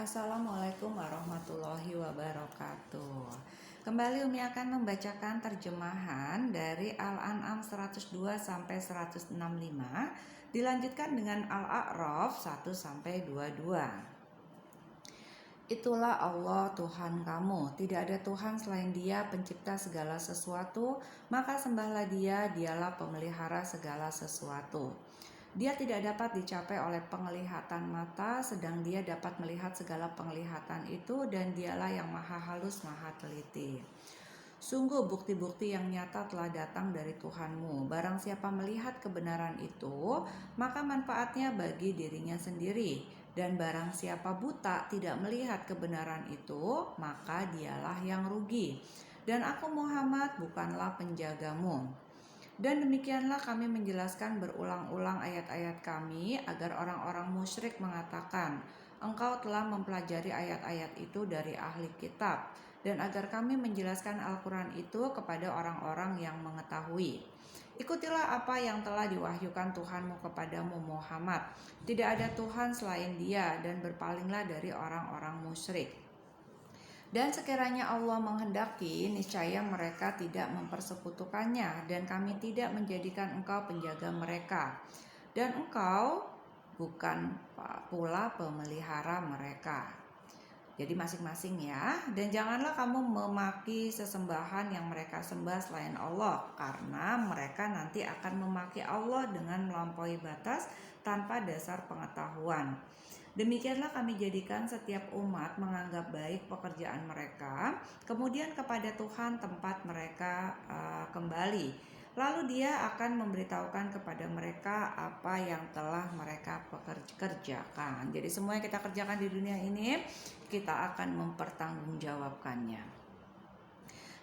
Assalamualaikum warahmatullahi wabarakatuh. Kembali Umi akan membacakan terjemahan dari Al-An'am 102 sampai 165, dilanjutkan dengan Al-A'raf 1 sampai 22. Itulah Allah Tuhan kamu, tidak ada Tuhan selain Dia pencipta segala sesuatu, maka sembahlah Dia, Dialah pemelihara segala sesuatu. Dia tidak dapat dicapai oleh penglihatan mata, sedang Dia dapat melihat segala penglihatan itu, dan Dialah yang maha halus, maha teliti. Sungguh bukti-bukti yang nyata telah datang dari Tuhanmu. Barang siapa melihat kebenaran itu, maka manfaatnya bagi dirinya sendiri. Dan barang siapa buta tidak melihat kebenaran itu, maka dialah yang rugi. Dan aku Muhammad bukanlah penjagamu. Dan demikianlah kami menjelaskan berulang-ulang ayat-ayat kami agar orang-orang musyrik mengatakan, engkau telah mempelajari ayat-ayat itu dari ahli kitab, dan agar kami menjelaskan Al-Quran itu kepada orang-orang yang mengetahui. Ikutilah apa yang telah diwahyukan Tuhanmu kepadamu Muhammad. Tidak ada Tuhan selain Dia, dan berpalinglah dari orang-orang musyrik. Dan sekiranya Allah menghendaki, niscaya mereka tidak mempersekutukannya, dan kami tidak menjadikan engkau penjaga mereka. Dan engkau bukan pula pemelihara mereka. Jadi masing-masing ya. Dan janganlah kamu memaki sesembahan yang mereka sembah selain Allah, karena mereka nanti akan memaki Allah dengan melampaui batas tanpa dasar pengetahuan. Demikianlah kami jadikan setiap umat menganggap baik pekerjaan mereka, kemudian kepada Tuhan tempat mereka kembali. Lalu Dia akan memberitahukan kepada mereka apa yang telah mereka kerjakan. Jadi semua yang kita kerjakan di dunia ini, kita akan mempertanggungjawabkannya.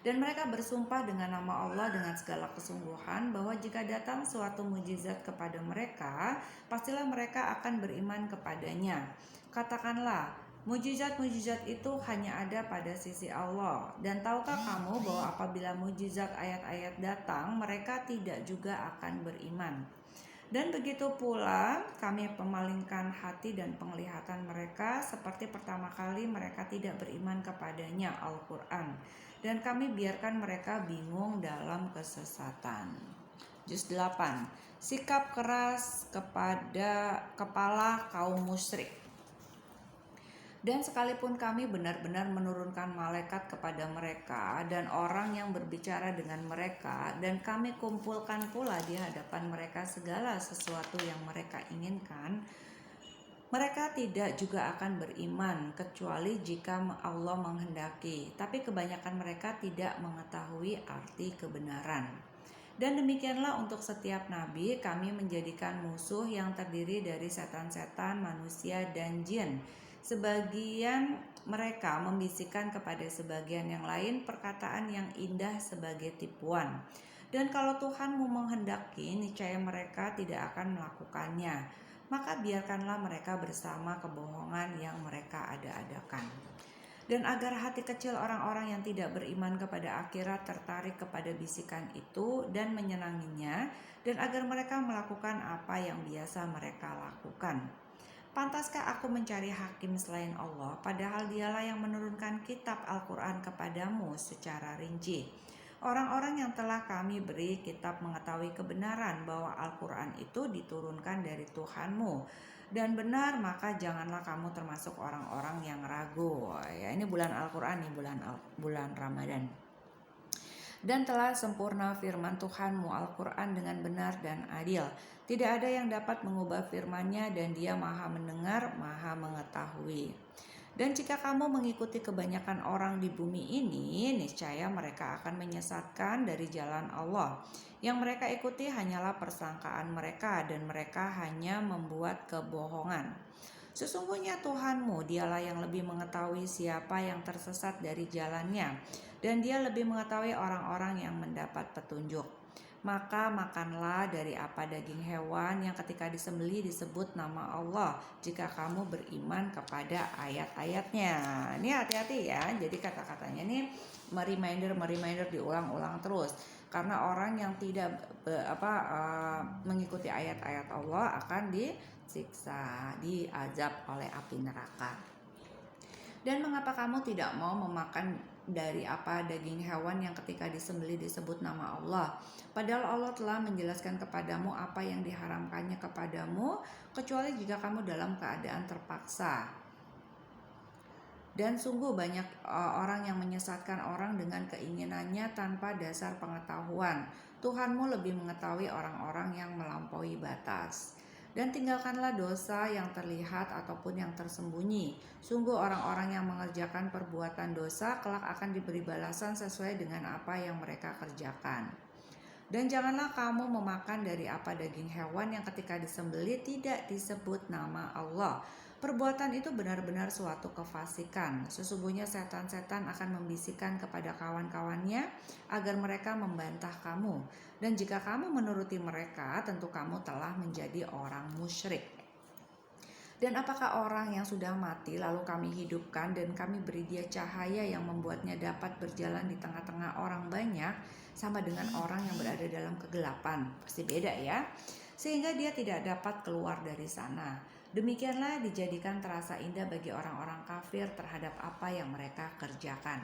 Dan mereka bersumpah dengan nama Allah dengan segala kesungguhan bahwa jika datang suatu mujizat kepada mereka, pastilah mereka akan beriman kepadanya. Katakanlah, mujizat-mujizat itu hanya ada pada sisi Allah. Dan tahukah kamu bahwa apabila mujizat ayat-ayat datang, mereka tidak juga akan beriman. Dan begitu pula kami pemalingkan hati dan penglihatan mereka seperti pertama kali mereka tidak beriman kepadanya Al-Quran. Dan kami biarkan mereka bingung dalam kesesatan. Juz 8. Sikap keras kepada kepala kaum musyrik. Dan sekalipun kami benar-benar menurunkan malaikat kepada mereka dan orang yang berbicara dengan mereka, dan kami kumpulkan pula di hadapan mereka segala sesuatu yang mereka inginkan, mereka tidak juga akan beriman kecuali jika Allah menghendaki. Tapi kebanyakan mereka tidak mengetahui arti kebenaran. Dan demikianlah untuk setiap nabi kami menjadikan musuh yang terdiri dari setan-setan, manusia, dan jin. Sebagian mereka membisikkan kepada sebagian yang lain perkataan yang indah sebagai tipuan. Dan kalau Tuhanmu menghendaki, niscaya mereka tidak akan melakukannya. Maka biarkanlah mereka bersama kebohongan yang mereka ada-adakan. Dan agar hati kecil orang-orang yang tidak beriman kepada akhirat tertarik kepada bisikan itu dan menyenanginya, dan agar mereka melakukan apa yang biasa mereka lakukan. Pantaskah aku mencari hakim selain Allah, padahal Dialah yang menurunkan kitab Al-Quran kepadamu secara rinci. Orang-orang yang telah kami beri kitab mengetahui kebenaran bahwa Al-Quran itu diturunkan dari Tuhanmu dan benar, maka janganlah kamu termasuk orang-orang yang ragu. Ya, ini bulan Al-Quran nih, bulan Ramadan. Dan telah sempurna firman Tuhanmu Al-Quran dengan benar dan adil. Tidak ada yang dapat mengubah firman-Nya, dan Dia maha mendengar, maha mengetahui. Dan jika kamu mengikuti kebanyakan orang di bumi ini, niscaya mereka akan menyesatkan dari jalan Allah. Yang mereka ikuti hanyalah persangkaan mereka, dan mereka hanya membuat kebohongan. Sesungguhnya Tuhanmu, Dialah yang lebih mengetahui siapa yang tersesat dari jalannya, dan Dia lebih mengetahui orang-orang yang mendapat petunjuk. Maka makanlah dari apa daging hewan yang ketika disembelih disebut nama Allah, jika kamu beriman kepada ayat-ayatnya. Ini hati-hati ya, jadi kata-katanya ini reminder diulang-ulang terus. Karena orang yang tidak mengikuti ayat-ayat Allah akan disiksa, diazab oleh api neraka. Dan mengapa kamu tidak mau memakan dari apa daging hewan yang ketika disembelih disebut nama Allah? Padahal Allah telah menjelaskan kepadamu apa yang diharamkannya kepadamu, kecuali jika kamu dalam keadaan terpaksa. Dan sungguh banyak orang yang menyesatkan orang dengan keinginannya tanpa dasar pengetahuan. Tuhanmu lebih mengetahui orang-orang yang melampaui batas. Dan tinggalkanlah dosa yang terlihat ataupun yang tersembunyi. Sungguh orang-orang yang mengerjakan perbuatan dosa kelak akan diberi balasan sesuai dengan apa yang mereka kerjakan. Dan janganlah kamu memakan dari apa daging hewan yang ketika disembelih tidak disebut nama Allah. Perbuatan itu benar-benar suatu kefasikan. Sesungguhnya setan-setan akan membisikkan kepada kawan-kawannya agar mereka membantah kamu. Dan jika kamu menuruti mereka, tentu kamu telah menjadi orang musyrik. Dan apakah orang yang sudah mati lalu kami hidupkan dan kami beri dia cahaya yang membuatnya dapat berjalan di tengah-tengah orang banyak sama dengan orang yang berada dalam kegelapan? Pasti beda ya. Sehingga dia tidak dapat keluar dari sana. Demikianlah dijadikan terasa indah bagi orang-orang kafir terhadap apa yang mereka kerjakan.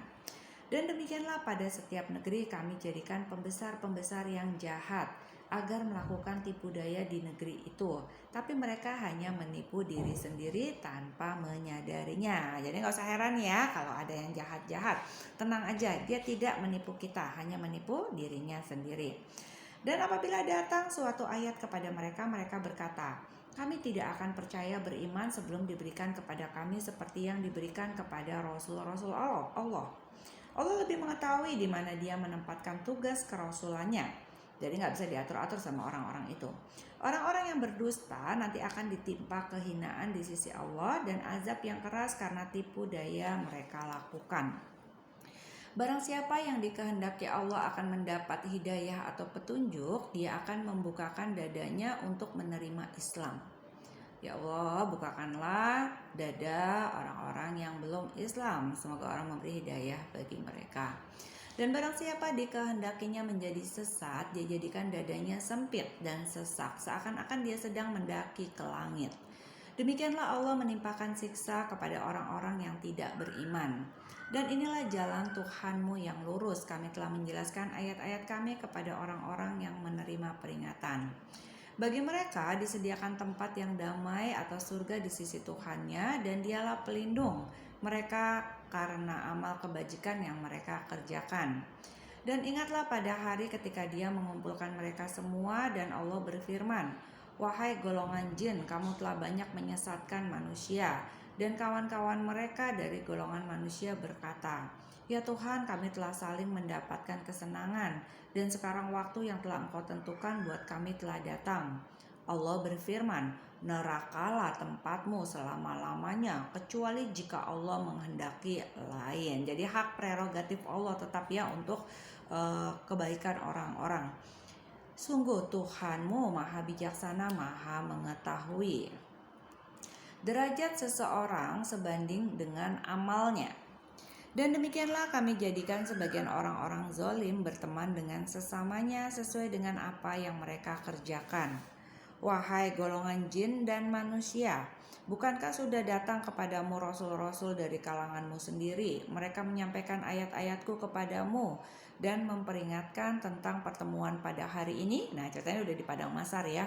Dan demikianlah pada setiap negeri kami jadikan pembesar-pembesar yang jahat agar melakukan tipu daya di negeri itu. Tapi mereka hanya menipu diri sendiri tanpa menyadarinya. Jadi gak usah heran ya kalau ada yang jahat-jahat. Tenang aja, dia tidak menipu kita, hanya menipu dirinya sendiri. Dan apabila datang suatu ayat kepada mereka, mereka berkata, kami tidak akan percaya beriman sebelum diberikan kepada kami seperti yang diberikan kepada Rasul-Rasul Allah. Allah lebih mengetahui di mana dia menempatkan tugas kerasulannya. Jadi nggak bisa diatur-atur sama orang-orang itu. Orang-orang yang berdusta nanti akan ditimpa kehinaan di sisi Allah dan azab yang keras karena tipu daya mereka lakukan. Barang siapa yang dikehendaki Allah akan mendapat hidayah atau petunjuk, dia akan membukakan dadanya untuk menerima Islam. Ya Allah, bukakanlah dada orang-orang yang belum Islam. Semoga orang memberi hidayah bagi mereka. Dan barang siapa dikehendakinya menjadi sesat, dia jadikan dadanya sempit dan sesak, seakan-akan dia sedang mendaki ke langit. Demikianlah Allah menimpakan siksa kepada orang-orang yang tidak beriman. Dan inilah jalan Tuhanmu yang lurus. Kami telah menjelaskan ayat-ayat kami kepada orang-orang yang menerima peringatan. Bagi mereka disediakan tempat yang damai atau surga di sisi Tuhannya, dan dialah pelindung mereka karena amal kebajikan yang mereka kerjakan. Dan ingatlah pada hari ketika dia mengumpulkan mereka semua dan Allah berfirman, wahai golongan jin, kamu telah banyak menyesatkan manusia. Dan kawan-kawan mereka dari golongan manusia berkata, ya Tuhan, kami telah saling mendapatkan kesenangan, dan sekarang waktu yang telah Engkau tentukan buat kami telah datang. Allah berfirman, nerakalah tempatmu selama-lamanya, kecuali jika Allah menghendaki lain. Jadi hak prerogatif Allah tetap ya untuk kebaikan orang-orang. Sungguh Tuhanmu maha bijaksana, maha mengetahui. Derajat seseorang sebanding dengan amalnya. Dan demikianlah kami jadikan sebagian orang-orang zalim berteman dengan sesamanya sesuai dengan apa yang mereka kerjakan. Wahai golongan jin dan manusia, bukankah sudah datang kepadamu rasul-rasul dari kalanganmu sendiri? Mereka menyampaikan ayat-ayatku kepadamu dan memperingatkan tentang pertemuan pada hari ini. Nah, ceritanya udah di padang mahsyar ya.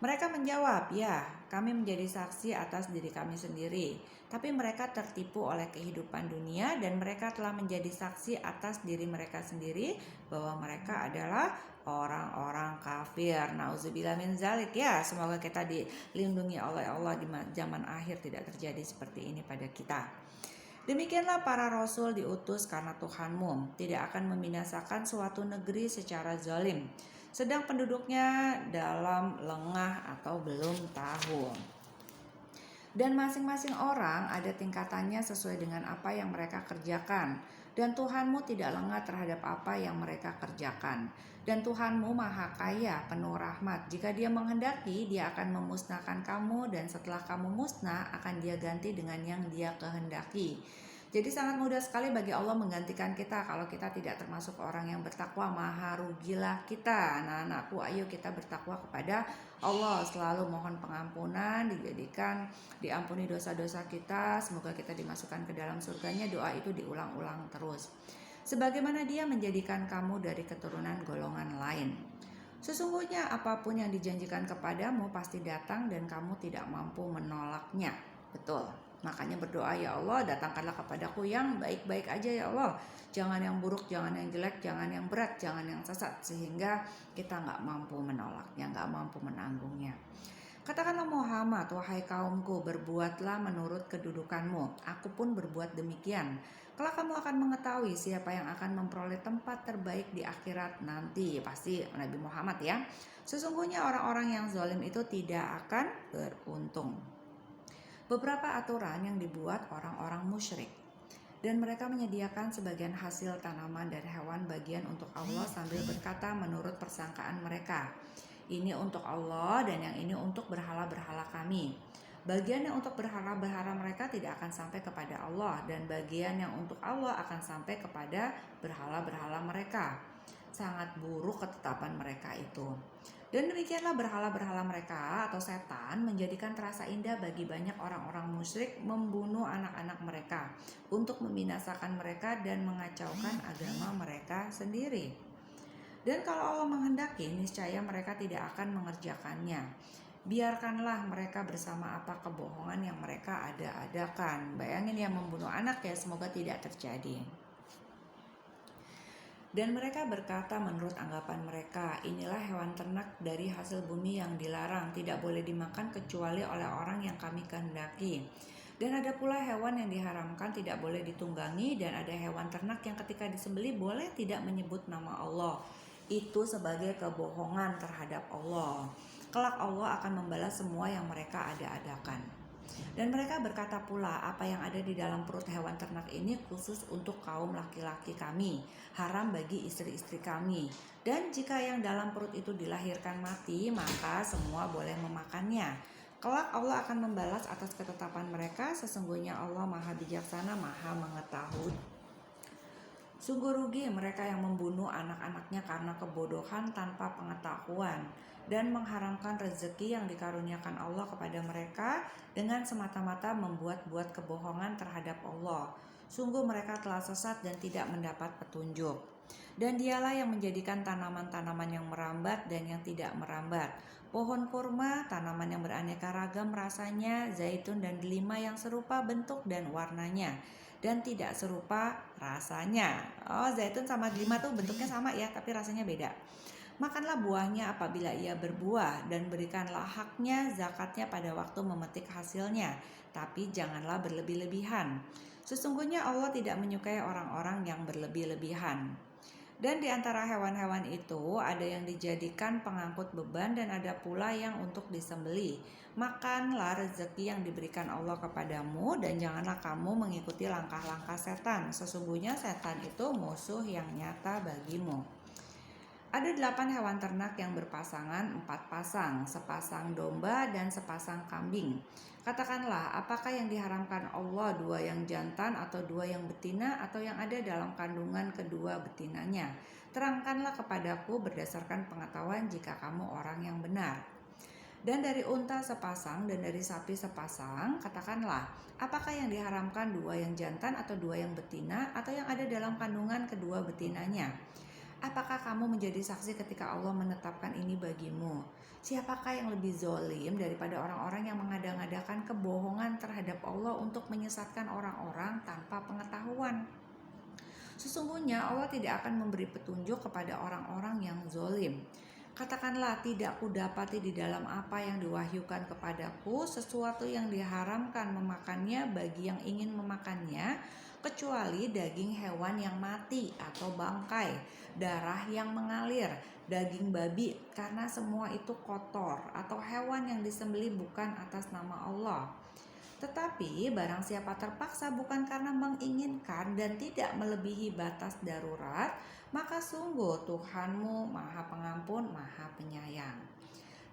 Mereka menjawab, ya, kami menjadi saksi atas diri kami sendiri. Tapi mereka tertipu oleh kehidupan dunia dan mereka telah menjadi saksi atas diri mereka sendiri bahwa mereka adalah orang-orang kafir. Nauzubillah min zalik ya. Semoga kita dilindungi oleh Allah di zaman akhir tidak terjadi seperti ini pada kita. Demikianlah para rasul diutus karena Tuhanmu tidak akan membinasakan suatu negeri secara zalim, sedang penduduknya dalam lengah atau belum tahu. Dan masing-masing orang ada tingkatannya sesuai dengan apa yang mereka kerjakan. Dan Tuhanmu tidak lengah terhadap apa yang mereka kerjakan. Dan Tuhanmu maha kaya, penuh rahmat. Jika dia menghendaki, dia akan memusnahkan kamu. Dan setelah kamu musnah, akan dia ganti dengan yang dia kehendaki. Jadi sangat mudah sekali bagi Allah menggantikan kita kalau kita tidak termasuk orang yang bertakwa. Maha rugilah kita. Anak-anakku, ayo kita bertakwa kepada Allah, selalu mohon pengampunan, diampuni dosa-dosa kita, semoga kita dimasukkan ke dalam surganya. Doa itu diulang-ulang terus. Sebagaimana Dia menjadikan kamu dari keturunan golongan lain. Sesungguhnya apapun yang dijanjikan kepadamu pasti datang dan kamu tidak mampu menolaknya. Betul. Makanya berdoa, ya Allah, datangkanlah kepadaku yang baik-baik aja ya Allah. Jangan yang buruk, jangan yang jelek, jangan yang berat, jangan yang sesat. Sehingga kita gak mampu menolaknya, gak mampu menanggungnya. Katakanlah Muhammad, wahai kaumku, berbuatlah menurut kedudukanmu. Aku pun berbuat demikian. Kelak kamu akan mengetahui siapa yang akan memperoleh tempat terbaik di akhirat nanti. Pasti Nabi Muhammad ya. Sesungguhnya orang-orang yang zalim itu tidak akan beruntung. Beberapa aturan yang dibuat orang-orang musyrik, dan mereka menyediakan sebagian hasil tanaman dan hewan bagian untuk Allah sambil berkata menurut persangkaan mereka, ini untuk Allah dan yang ini untuk berhala-berhala kami. Bagian yang untuk berhala-berhala mereka tidak akan sampai kepada Allah, dan bagian yang untuk Allah akan sampai kepada berhala-berhala mereka. Sangat buruk ketetapan mereka itu. Dan demikianlah berhala-berhala mereka atau setan menjadikan terasa indah bagi banyak orang-orang musyrik membunuh anak-anak mereka untuk membinasakan mereka dan mengacaukan agama mereka sendiri. Dan kalau Allah menghendaki, niscaya mereka tidak akan mengerjakannya. Biarkanlah mereka bersama apa kebohongan yang mereka ada-adakan. Bayangin ya, membunuh anak ya, semoga tidak terjadi. Dan mereka berkata menurut anggapan mereka, inilah hewan ternak dari hasil bumi yang dilarang, tidak boleh dimakan kecuali oleh orang yang kami kehendaki. Dan ada pula hewan yang diharamkan tidak boleh ditunggangi, dan ada hewan ternak yang ketika disembelih boleh tidak menyebut nama Allah. Itu sebagai kebohongan terhadap Allah. Kelak Allah akan membalas semua yang mereka ada-adakan. Dan mereka berkata pula, apa yang ada di dalam perut hewan ternak ini khusus untuk kaum laki-laki kami, haram bagi istri-istri kami. Dan jika yang dalam perut itu dilahirkan mati, maka semua boleh memakannya. Kelak Allah akan membalas atas ketetapan mereka, sesungguhnya Allah Maha Bijaksana, Maha Mengetahui. Sungguh rugi mereka yang membunuh anak-anaknya karena kebodohan tanpa pengetahuan dan mengharamkan rezeki yang dikaruniakan Allah kepada mereka dengan semata-mata membuat-buat kebohongan terhadap Allah. Sungguh mereka telah sesat dan tidak mendapat petunjuk. Dan Dialah yang menjadikan tanaman-tanaman yang merambat dan yang tidak merambat, pohon kurma, tanaman yang beraneka ragam rasanya, zaitun dan delima yang serupa bentuk dan warnanya dan tidak serupa rasanya. Oh, zaitun sama delima tuh bentuknya sama ya, tapi rasanya beda. Makanlah buahnya apabila ia berbuah, dan berikanlah haknya, zakatnya pada waktu memetik hasilnya, tapi janganlah berlebih-lebihan. Sesungguhnya Allah tidak menyukai orang-orang yang berlebih-lebihan. Dan di antara hewan-hewan itu ada yang dijadikan pengangkut beban dan ada pula yang untuk disembelih. Makanlah rezeki yang diberikan Allah kepadamu dan janganlah kamu mengikuti langkah-langkah setan. Sesungguhnya setan itu musuh yang nyata bagimu. Ada 8 hewan ternak yang berpasangan 4 pasang, sepasang domba dan sepasang kambing. Katakanlah, apakah yang diharamkan Allah 2 yang jantan atau 2 yang betina atau yang ada dalam kandungan kedua betinanya? Terangkanlah kepadaku berdasarkan pengetahuan jika kamu orang yang benar. Dan dari unta sepasang dan dari sapi sepasang, katakanlah, apakah yang diharamkan 2 yang jantan atau 2 yang betina atau yang ada dalam kandungan kedua betinanya? Apakah kamu menjadi saksi ketika Allah menetapkan ini bagimu? Siapakah yang lebih zolim daripada orang-orang yang mengada-ngadakan kebohongan terhadap Allah untuk menyesatkan orang-orang tanpa pengetahuan? Sesungguhnya Allah tidak akan memberi petunjuk kepada orang-orang yang zolim. Katakanlah, tidak kudapati di dalam apa yang diwahyukan kepadaku sesuatu yang diharamkan memakannya bagi yang ingin memakannya, kecuali daging hewan yang mati atau bangkai, darah yang mengalir, daging babi, karena semua itu kotor, atau hewan yang disembelih bukan atas nama Allah. Tetapi barang siapa terpaksa bukan karena menginginkan dan tidak melebihi batas darurat, maka sungguh Tuhanmu Maha Pengampun, Maha Penyayang.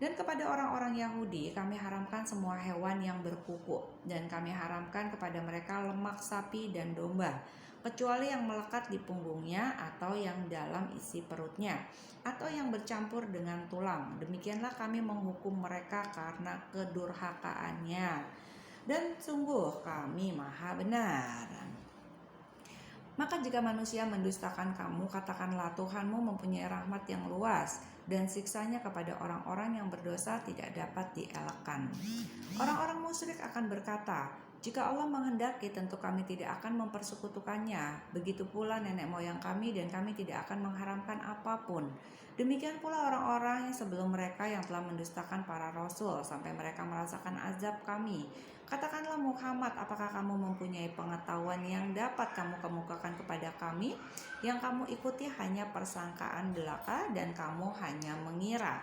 Dan kepada orang-orang Yahudi kami haramkan semua hewan yang berkuku, dan kami haramkan kepada mereka lemak sapi dan domba, kecuali yang melekat di punggungnya atau yang dalam isi perutnya, atau yang bercampur dengan tulang. Demikianlah kami menghukum mereka karena kedurhakaannya. Dan sungguh kami maha benar. Maka jika manusia mendustakan kamu, katakanlah Tuhanmu mempunyai rahmat yang luas, dan siksanya kepada orang-orang yang berdosa tidak dapat dielakkan. Orang-orang musyrik akan berkata, jika Allah menghendaki tentu kami tidak akan mempersekutukannya. Begitu pula nenek moyang kami dan kami tidak akan mengharamkan apapun. Demikian pula orang-orang yang sebelum mereka yang telah mendustakan para rasul sampai mereka merasakan azab kami. Katakanlah Muhammad, apakah kamu mempunyai pengetahuan yang dapat kamu kemukakan kepada kami? Yang kamu ikuti hanya persangkaan belaka dan kamu hanya mengira.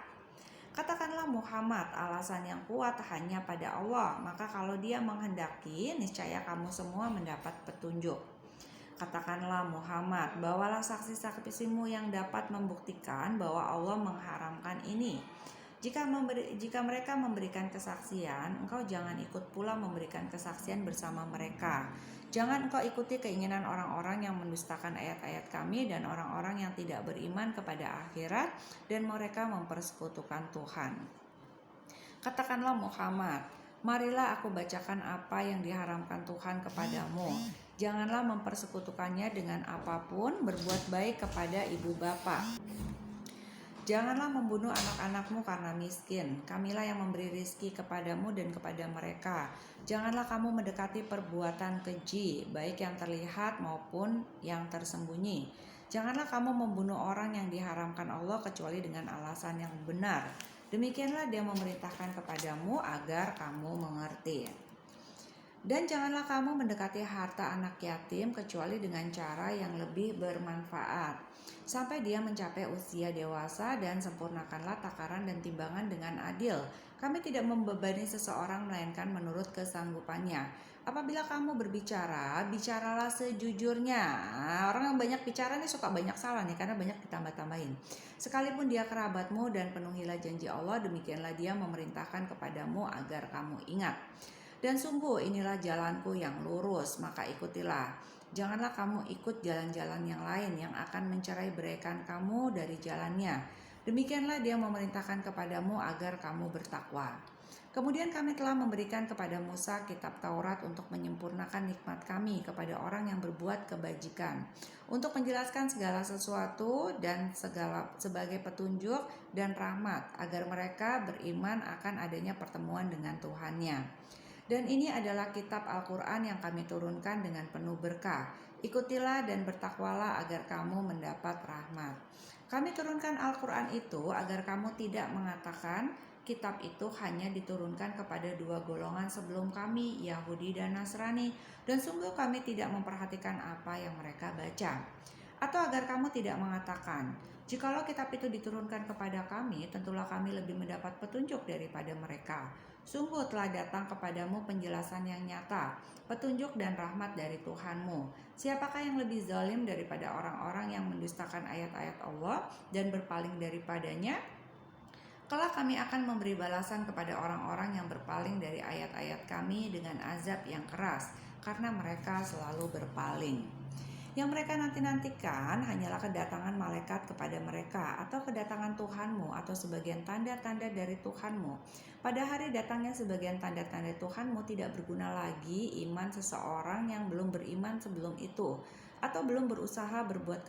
Katakanlah Muhammad, alasan yang kuat hanya pada Allah, maka kalau Dia menghendaki, niscaya kamu semua mendapat petunjuk. Katakanlah Muhammad, bawalah saksi-saksimu yang dapat membuktikan bahwa Allah mengharamkan ini. Jika mereka memberikan kesaksian, engkau jangan ikut pula memberikan kesaksian bersama mereka. Jangan engkau ikuti keinginan orang-orang yang mendustakan ayat-ayat kami dan orang-orang yang tidak beriman kepada akhirat dan mereka mempersekutukan Tuhan. Katakanlah Muhammad, marilah aku bacakan apa yang diharamkan Tuhan kepadamu. Janganlah mempersekutukannya dengan apapun, berbuat baik kepada ibu bapa. Janganlah membunuh anak-anakmu karena miskin. Kamilah yang memberi rizki kepadamu dan kepada mereka. Janganlah kamu mendekati perbuatan keji, baik yang terlihat maupun yang tersembunyi. Janganlah kamu membunuh orang yang diharamkan Allah kecuali dengan alasan yang benar. Demikianlah Dia memerintahkan kepadamu agar kamu mengerti. Dan janganlah kamu mendekati harta anak yatim kecuali dengan cara yang lebih bermanfaat, sampai dia mencapai usia dewasa, dan sempurnakanlah takaran dan timbangan dengan adil. Kami tidak membebani seseorang melainkan menurut kesanggupannya. Apabila kamu berbicara, bicaralah sejujurnya. Orang yang banyak bicara nih suka banyak salah nih, karena banyak ditambah-tambahin. Sekalipun dia kerabatmu, dan penuhilah janji Allah, demikianlah Dia memerintahkan kepadamu agar kamu ingat. Dan sungguh inilah jalanku yang lurus, maka ikutilah. Janganlah kamu ikut jalan-jalan yang lain yang akan mencerai-beraikan kamu dari jalannya. Demikianlah Dia memerintahkan kepadamu agar kamu bertakwa. Kemudian kami telah memberikan kepada Musa kitab Taurat untuk menyempurnakan nikmat kami kepada orang yang berbuat kebajikan, untuk menjelaskan segala sesuatu dan sebagai petunjuk dan rahmat, agar mereka beriman akan adanya pertemuan dengan Tuhannya. Dan ini adalah kitab Al-Quran yang kami turunkan dengan penuh berkah. Ikutilah dan bertakwalah agar kamu mendapat rahmat. Kami turunkan Al-Quran itu agar kamu tidak mengatakan kitab itu hanya diturunkan kepada dua golongan sebelum kami, Yahudi dan Nasrani, dan sungguh kami tidak memperhatikan apa yang mereka baca. Atau agar kamu tidak mengatakan, jikalau kitab itu diturunkan kepada kami, tentulah kami lebih mendapat petunjuk daripada mereka. Sungguh telah datang kepadamu penjelasan yang nyata, petunjuk dan rahmat dari Tuhanmu. Siapakah yang lebih zalim daripada orang-orang yang mendustakan ayat-ayat Allah dan berpaling daripadanya? Kelak kami akan memberi balasan kepada orang-orang yang berpaling dari ayat-ayat kami dengan azab yang keras, karena mereka selalu berpaling. Yang mereka nanti-nantikan hanyalah kedatangan malaikat kepada mereka, atau kedatangan Tuhanmu, atau sebagian tanda-tanda dari Tuhanmu. Pada hari datangnya sebagian tanda-tanda Tuhanmu tidak berguna lagi iman seseorang yang belum beriman sebelum itu, atau belum berusaha berbuat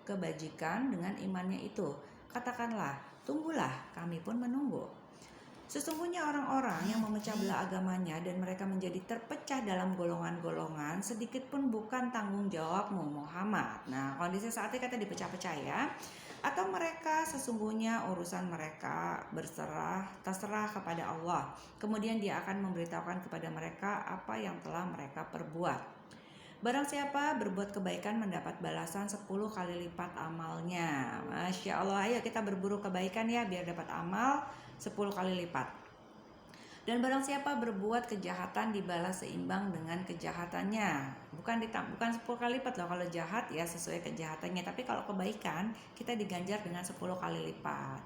kebajikan dengan imannya itu. Katakanlah, tunggulah, kami pun menunggu. Sesungguhnya orang-orang yang memecah belah agamanya dan mereka menjadi terpecah dalam golongan-golongan, sedikit pun bukan tanggung jawabmu Muhammad. Nah, kondisi saat ini kata dipecah-pecah ya. Atau mereka sesungguhnya urusan mereka terserah kepada Allah. Kemudian Dia akan memberitahukan kepada mereka apa yang telah mereka perbuat. Barang siapa berbuat kebaikan mendapat balasan 10 kali lipat amalnya. Masya Allah, ayo kita berburu kebaikan ya biar dapat amal 10 kali lipat. Dan barang siapa berbuat kejahatan dibalas seimbang dengan kejahatannya. Bukan 10 kali lipat loh, kalau jahat ya sesuai kejahatannya. Tapi kalau kebaikan kita diganjar dengan 10 kali lipat.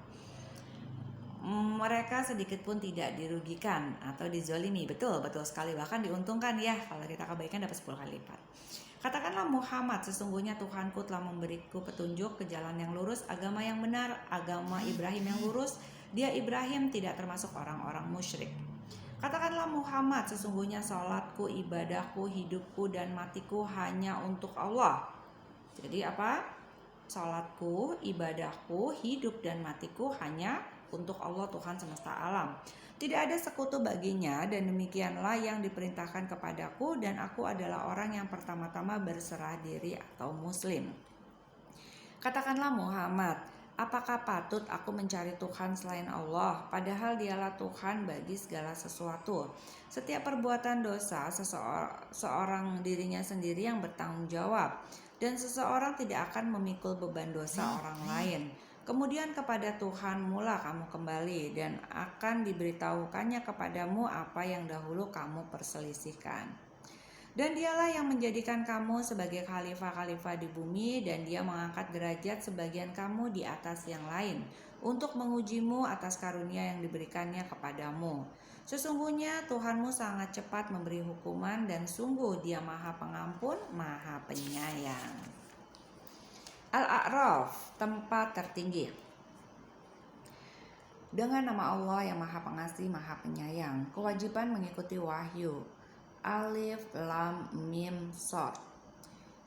mereka sedikit pun tidak dirugikan atau dizolimi. Betul sekali, bahkan diuntungkan ya, kalau kita kebaikan dapat 10 kali lipat. Katakanlah Muhammad, sesungguhnya Tuhanku telah memberiku petunjuk ke jalan yang lurus, agama yang benar, agama Ibrahim yang lurus. Dia Ibrahim tidak termasuk orang-orang musyrik. Katakanlah Muhammad, sesungguhnya salatku, ibadahku, hidupku, dan matiku hanya untuk Allah. Jadi apa? Salatku, ibadahku, hidup, dan matiku hanya untuk Allah Tuhan semesta alam. Tidak ada sekutu baginya, dan demikianlah yang diperintahkan kepadaku, dan aku adalah orang yang pertama-tama berserah diri atau muslim. Katakanlah Muhammad, apakah patut aku mencari Tuhan selain Allah, padahal dialah Tuhan bagi segala sesuatu. Setiap perbuatan dosa, seorang dirinya sendiri yang bertanggung jawab, dan seseorang tidak akan memikul beban dosa orang lain. Kemudian kepada Tuhanmu lah kamu kembali, dan akan diberitahukannya kepadamu apa yang dahulu kamu perselisihkan. Dan dialah yang menjadikan kamu sebagai khalifah-khalifah di bumi, dan dia mengangkat derajat sebagian kamu di atas yang lain, untuk mengujimu atas karunia yang diberikannya kepadamu. Sesungguhnya Tuhanmu sangat cepat memberi hukuman, dan sungguh dia maha pengampun, maha penyayang. Al-A'raf, tempat tertinggi. Dengan nama Allah yang maha pengasih, maha penyayang. Kewajiban mengikuti wahyu. Alif, Lam, Mim, Shad.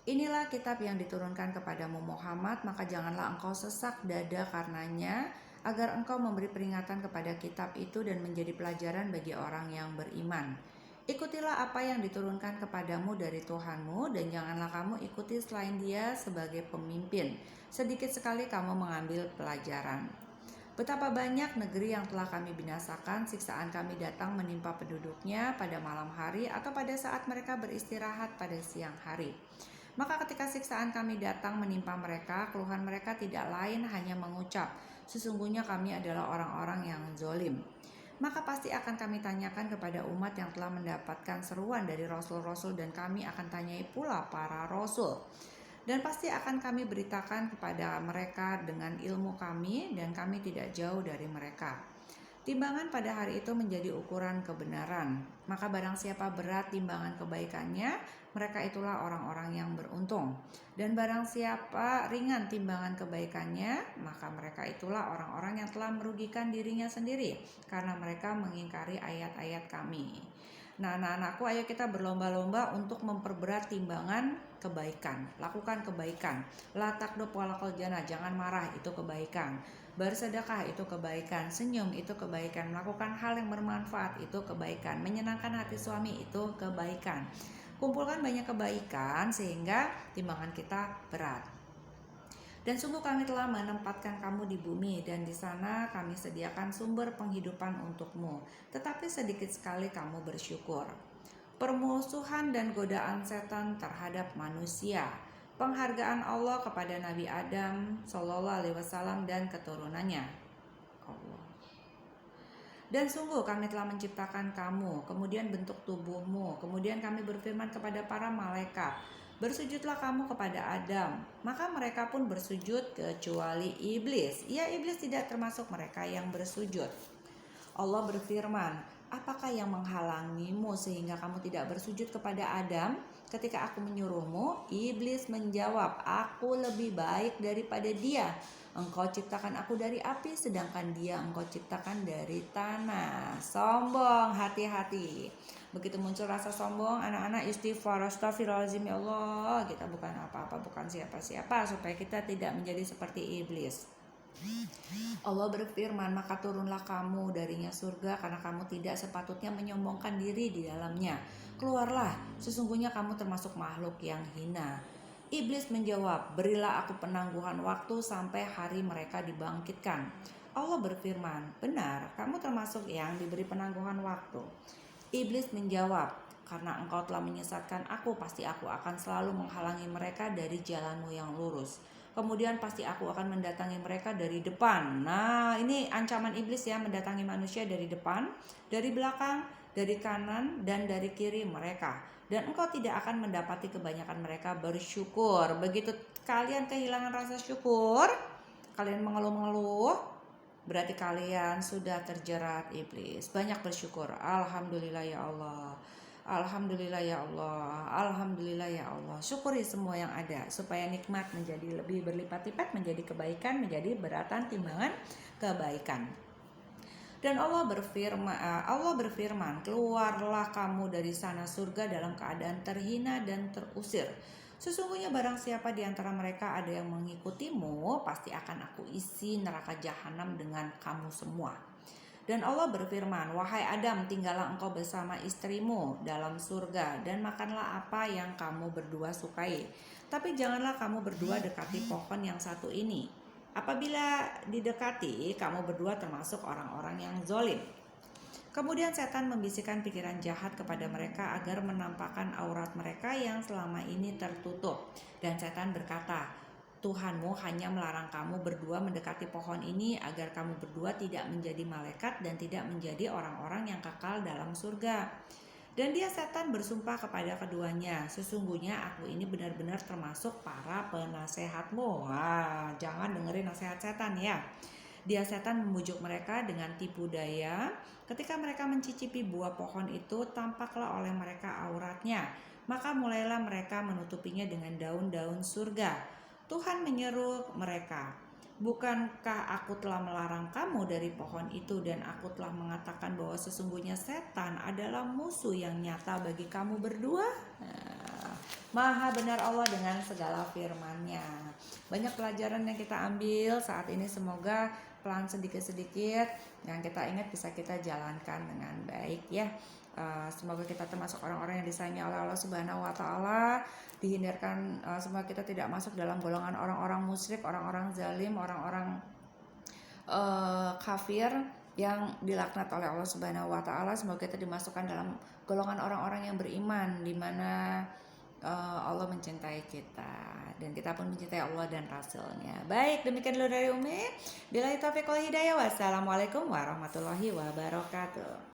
Inilah kitab yang diturunkan kepadamu Muhammad, maka janganlah engkau sesak dada karenanya, agar engkau memberi peringatan kepada kitab itu dan menjadi pelajaran bagi orang yang beriman. Ikutilah apa yang diturunkan kepadamu dari Tuhanmu, dan janganlah kamu ikuti selain dia sebagai pemimpin. Sedikit sekali kamu mengambil pelajaran. Betapa banyak negeri yang telah kami binasakan, siksaan kami datang menimpa penduduknya pada malam hari atau pada saat mereka beristirahat pada siang hari. Maka ketika siksaan kami datang menimpa mereka, keluhan mereka tidak lain hanya mengucap, sesungguhnya kami adalah orang-orang yang zolim. Maka pasti akan kami tanyakan kepada umat yang telah mendapatkan seruan dari rasul-rasul, dan kami akan tanyai pula para rasul. Dan pasti akan kami beritakan kepada mereka dengan ilmu kami, dan kami tidak jauh dari mereka. Timbangan pada hari itu menjadi ukuran kebenaran. Maka barang siapa berat timbangan kebaikannya, mereka itulah orang-orang yang beruntung. Dan barang siapa ringan timbangan kebaikannya, maka mereka itulah orang-orang yang telah merugikan dirinya sendiri, karena mereka mengingkari ayat-ayat kami. Nah, anak-anakku, ayo kita berlomba-lomba untuk memperberat timbangan kebaikan. Lakukan kebaikan. La taqdu walaqal jannah, jangan marah, itu kebaikan. Bersedekah itu kebaikan, senyum itu kebaikan, melakukan hal yang bermanfaat itu kebaikan, menyenangkan hati suami itu kebaikan. Kumpulkan banyak kebaikan sehingga timbangan kita berat. Dan sungguh kami telah menempatkan kamu di bumi, dan di sana kami sediakan sumber penghidupan untukmu, tetapi sedikit sekali kamu bersyukur. Permusuhan dan godaan setan terhadap manusia. Penghargaan Allah kepada Nabi Adam SAW dan keturunannya. Allah. Dan sungguh kami telah menciptakan kamu, kemudian bentuk tubuhmu, kemudian kami berfirman kepada para malaikat, bersujudlah kamu kepada Adam. Maka mereka pun bersujud kecuali iblis. Ya, iblis tidak termasuk mereka yang bersujud. Allah berfirman, apakah yang menghalangimu sehingga kamu tidak bersujud kepada Adam ketika aku menyuruhmu? Iblis menjawab, aku lebih baik daripada dia. Engkau ciptakan aku dari api, sedangkan dia engkau ciptakan dari tanah. Sombong, hati-hati. Begitu muncul rasa sombong, anak-anak istighfar, astagfirullahaladzim, ya Allah, kita bukan apa-apa, bukan siapa-siapa, supaya kita tidak menjadi seperti iblis. Allah berfirman, maka turunlah kamu darinya surga, karena kamu tidak sepatutnya menyombongkan diri di dalamnya. Keluarlah, sesungguhnya kamu termasuk makhluk yang hina. Iblis menjawab, berilah aku penangguhan waktu sampai hari mereka dibangkitkan. Allah berfirman, benar, kamu termasuk yang diberi penangguhan waktu. Iblis menjawab, karena engkau telah menyesatkan aku, pasti aku akan selalu menghalangi mereka dari jalanmu yang lurus. Kemudian pasti aku akan mendatangi mereka dari depan. Nah, ini ancaman iblis ya, mendatangi manusia dari depan, dari belakang, dari kanan, dan dari kiri mereka. Dan engkau tidak akan mendapati kebanyakan mereka bersyukur. Begitu kalian kehilangan rasa syukur, kalian mengeluh-mengeluh, Berarti kalian sudah terjerat iblis. Banyak bersyukur. Alhamdulillah ya Allah. Alhamdulillah ya Allah. Alhamdulillah ya Allah. Syukuri semua yang ada supaya nikmat menjadi lebih berlipat-lipat, menjadi kebaikan, menjadi beratan timbangan kebaikan. Dan Allah berfirman, keluarlah kamu dari sana surga dalam keadaan terhina dan terusir. Sesungguhnya barang siapa di antara mereka ada yang mengikutimu, pasti akan aku isi neraka jahanam dengan kamu semua. Dan Allah berfirman, wahai Adam, tinggallah engkau bersama istrimu dalam surga dan makanlah apa yang kamu berdua sukai. Tapi janganlah kamu berdua dekati pohon yang satu ini. Apabila didekati, kamu berdua termasuk orang-orang yang zolim. Kemudian setan membisikkan pikiran jahat kepada mereka agar menampakkan aurat mereka yang selama ini tertutup. Dan setan berkata, Tuhanmu hanya melarang kamu berdua mendekati pohon ini agar kamu berdua tidak menjadi malaikat dan tidak menjadi orang-orang yang kekal dalam surga. Dan dia setan bersumpah kepada keduanya, sesungguhnya aku ini benar-benar termasuk para penasehatmu. Jangan dengerin nasihat setan ya. Dia setan membujuk mereka dengan tipu daya. Ketika mereka mencicipi buah pohon itu, tampaklah oleh mereka auratnya. Maka mulailah mereka menutupinya dengan daun-daun surga. Tuhan menyeru mereka, bukankah aku telah melarang kamu dari pohon itu dan aku telah mengatakan bahwa sesungguhnya setan adalah musuh yang nyata bagi kamu berdua? Maha benar Allah dengan segala firman-Nya. Banyak pelajaran yang kita ambil saat ini, semoga pelan sedikit-sedikit yang kita ingat bisa kita jalankan dengan baik ya. Semoga kita termasuk orang-orang yang disayangi oleh Allah Subhanahu wa taala, dihindarkan semoga kita tidak masuk dalam golongan orang-orang musyrik, orang-orang zalim, orang-orang kafir yang dilaknat oleh Allah Subhanahu wa taala. Semoga kita dimasukkan dalam golongan orang-orang yang beriman di mana Allah mencintai kita dan kita pun mencintai Allah dan Rasulnya. Baik, demikian dulu dari Umi. Billahi taufiq wal hidayah. Wassalamualaikum warahmatullahi wabarakatuh.